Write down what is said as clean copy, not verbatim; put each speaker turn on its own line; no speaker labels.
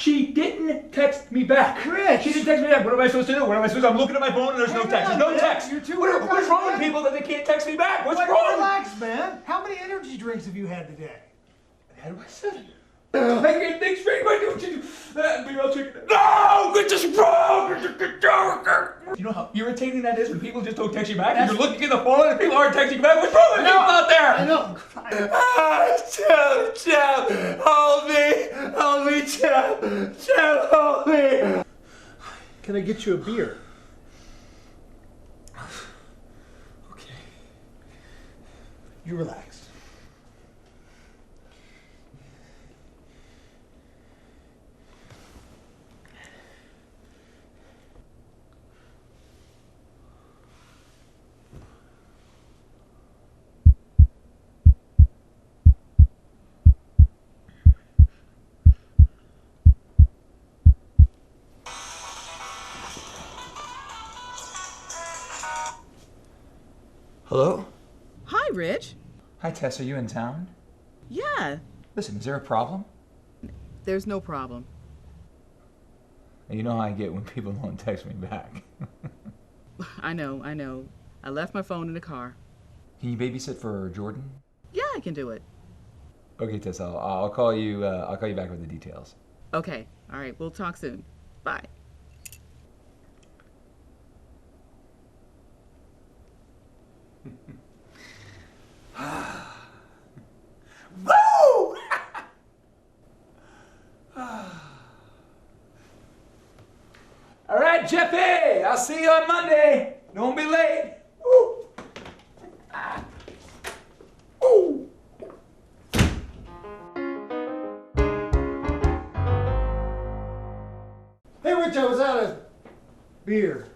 She didn't text me back.
Rich!
She didn't text me back. What am I supposed to do? What am I supposed to do? I'm looking at my phone and there's no text. There's no text.
You're too
What's wrong with people that they can't text me back? What's wrong?
Relax, man. How many energy drinks have you had today?
How do I say it? I can't think straight. Why don't you do that? Maybe I'll check it out. No! Get this wrong! You know how irritating that is when people just don't text you back? You're looking at the phone and people aren't texting you back. What's wrong with people out there?
I know.
Chap, hold me, Chap, hold me.
Can I get you a beer?
Okay.
You relax.
Hello?
Hi, Rich.
Hi, Tess. Are you in town?
Yeah,
Listen, is there a problem?
there's no problem.
You know how I get when people don't text me back.
I know. I left my phone in the car.
Can you babysit for Jordan?
Yeah, I can do it.
Okay, Tess. I'll call you. I'll call you back with the details.
Okay, all right, we'll talk soon. Bye.
Woo! All right, Jeffy. I'll see you on Monday. Don't be late. Woo. Woo.
Hey, Rich, I was out of beer.